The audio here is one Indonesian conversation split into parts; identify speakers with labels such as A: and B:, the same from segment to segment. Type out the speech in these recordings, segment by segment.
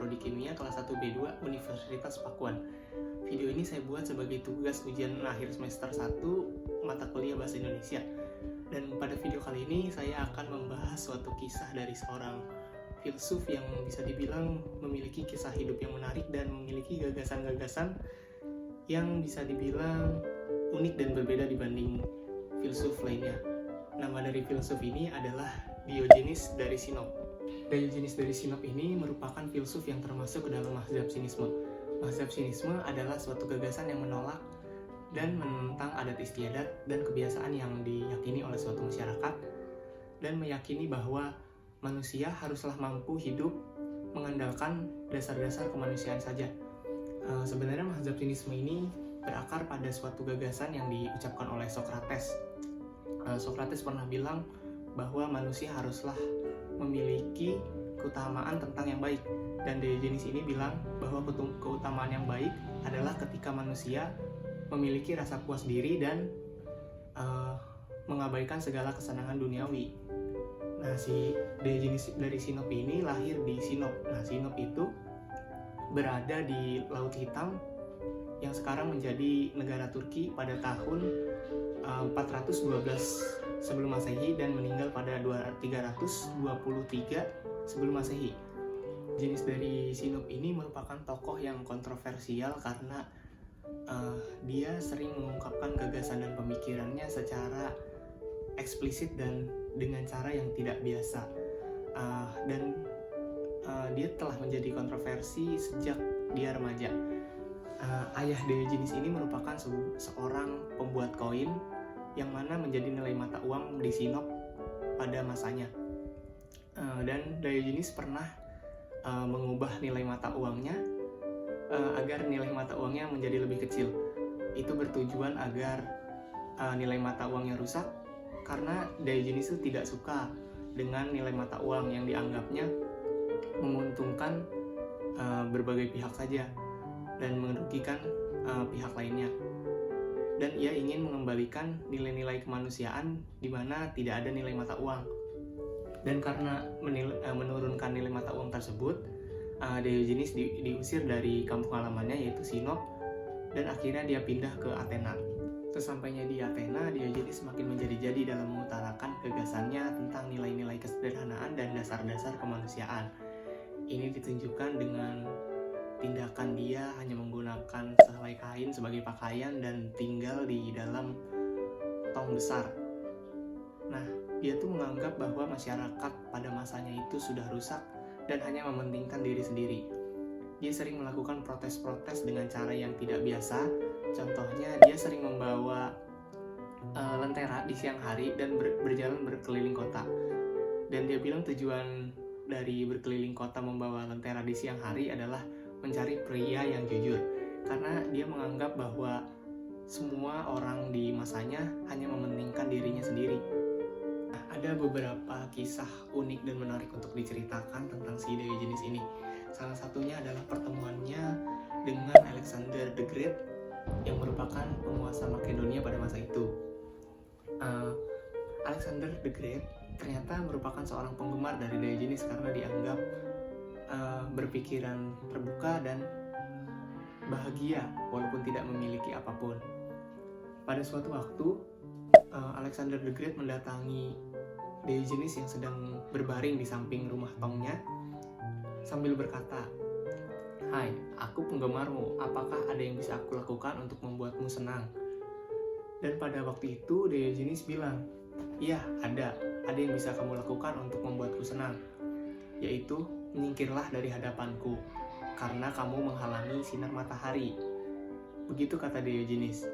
A: Prodi Kimia kelas 1B2 Universitas Pakuan. Video ini saya buat sebagai tugas ujian akhir semester 1 mata kuliah Bahasa Indonesia. Dan pada video kali ini saya akan membahas suatu kisah dari seorang filsuf yang bisa dibilang memiliki kisah hidup yang menarik dan memiliki gagasan-gagasan yang bisa dibilang unik dan berbeda dibanding filsuf lainnya. Nama dari filsuf ini adalah Diogenes dari Sinop. Diogenes dari Sinop ini merupakan filsuf yang termasuk ke dalam mazhab sinisme. Mazhab sinisme adalah suatu gagasan yang menolak dan menentang adat istiadat dan kebiasaan yang diyakini oleh suatu masyarakat, dan meyakini bahwa manusia haruslah mampu hidup mengandalkan dasar-dasar kemanusiaan saja. Sebenarnya mazhab sinisme ini berakar pada suatu gagasan yang diucapkan oleh Socrates. Socrates pernah bilang bahwa manusia haruslah memiliki keutamaan tentang yang baik, dan Diogenes ini bilang bahwa keutamaan yang baik adalah ketika manusia memiliki rasa puas diri dan mengabaikan segala kesenangan duniawi. Nah, si Diogenes dari Sinop ini lahir di Sinop. Nah, Sinop itu berada di Laut Hitam yang sekarang menjadi negara Turki pada tahun 412 sebelum Masehi dan meninggal pada 323 sebelum Masehi. Jenis dari Sinop ini merupakan tokoh yang kontroversial karena dia sering mengungkapkan gagasan dan pemikirannya secara eksplisit dan dengan cara yang tidak biasa. Dia telah menjadi kontroversi sejak dia remaja. Ayah Diogenes ini merupakan seorang pembuat koin yang mana menjadi nilai mata uang di Sinop pada masanya. Dan Diogenes pernah mengubah nilai mata uangnya agar nilai mata uangnya menjadi lebih kecil. Itu bertujuan agar nilai mata uangnya rusak, karena Diogenes itu tidak suka dengan nilai mata uang yang dianggapnya menguntungkan berbagai pihak saja dan merugikan pihak lainnya. Dan ia ingin mengembalikan nilai-nilai kemanusiaan di mana tidak ada nilai mata uang. Dan karena menurunkan nilai mata uang tersebut, Diogenes diusir dari kampung halamannya yaitu Sinop, dan akhirnya dia pindah ke Athena. Sesampainya di Athena, Diogenes semakin menjadi-jadi dalam mengutarakan gagasannya tentang nilai-nilai kesederhanaan dan dasar-dasar kemanusiaan. Ini ditunjukkan dengan tindakan dia hanya menggunakan sehelai kain sebagai pakaian dan tinggal di dalam tong besar. Nah, dia tuh menganggap bahwa masyarakat pada masanya itu sudah rusak dan hanya mementingkan diri sendiri. Dia sering melakukan protes-protes dengan cara yang tidak biasa. Contohnya, dia sering membawa lentera di siang hari dan berjalan berkeliling kota. Dan dia bilang tujuan dari berkeliling kota membawa lentera di siang hari adalah mencari pria yang jujur, karena dia menganggap bahwa semua orang di masanya hanya mementingkan dirinya sendiri. Nah, ada beberapa kisah unik dan menarik untuk diceritakan tentang si Diogenes ini. Salah satunya adalah pertemuannya dengan Alexander the Great yang merupakan penguasa Makedonia pada masa itu. Alexander the Great ternyata merupakan seorang penggemar dari Diogenes karena dianggap berpikiran terbuka dan bahagia walaupun tidak memiliki apapun. Pada suatu waktu, Alexander the Great mendatangi Diogenes yang sedang berbaring di samping rumah tongnya sambil berkata, "Hai, aku penggemarmu, apakah ada yang bisa aku lakukan untuk membuatmu senang?" Dan pada waktu itu Diogenes bilang, "Iya, ada yang bisa kamu lakukan untuk membuatku senang, yaitu menyingkirlah dari hadapanku, karena kamu menghalangi sinar matahari." Begitu kata Diogenes.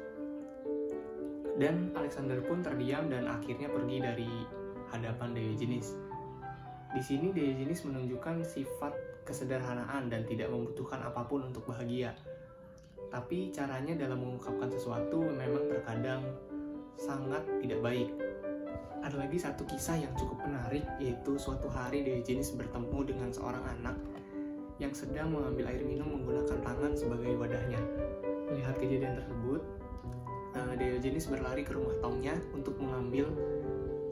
A: Dan Alexander pun terdiam dan akhirnya pergi dari hadapan Diogenes. Di sini Diogenes menunjukkan sifat kesederhanaan dan tidak membutuhkan apapun untuk bahagia. Tapi caranya dalam mengungkapkan sesuatu memang terkadang sangat tidak baik. Ada lagi satu kisah yang cukup menarik, yaitu suatu hari Diogenes bertemu dengan seorang anak yang sedang mengambil air minum menggunakan tangan sebagai wadahnya. Melihat kejadian tersebut, Diogenes berlari ke rumah tongnya untuk mengambil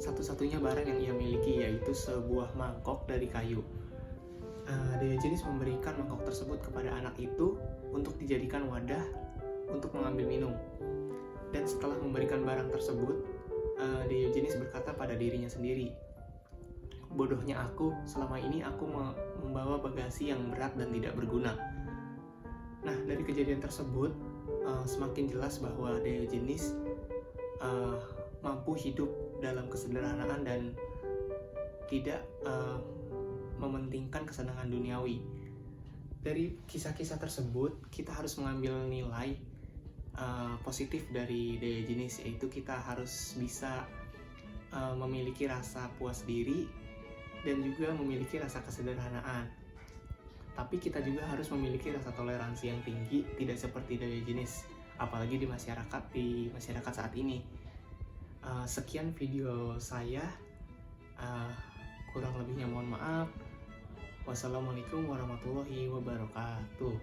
A: satu-satunya barang yang ia miliki, yaitu sebuah mangkok dari kayu. Diogenes memberikan mangkok tersebut kepada anak itu untuk dijadikan wadah untuk mengambil minum. Dan setelah memberikan barang tersebut, Diogenes berkata pada dirinya sendiri, "Bodohnya aku, selama ini aku membawa bagasi yang berat dan tidak berguna." Nah, dari kejadian tersebut semakin jelas bahwa Diogenes mampu hidup dalam kesederhanaan dan tidak mementingkan kesenangan duniawi. Dari kisah-kisah tersebut kita harus mengambil nilai positif dari Diogenes, yaitu kita harus bisa memiliki rasa puas diri dan juga memiliki rasa kesederhanaan. Tapi kita juga harus memiliki rasa toleransi yang tinggi, tidak seperti Diogenes, apalagi di masyarakat saat ini. Sekian video saya, kurang lebihnya mohon maaf. Wassalamualaikum warahmatullahi wabarakatuh.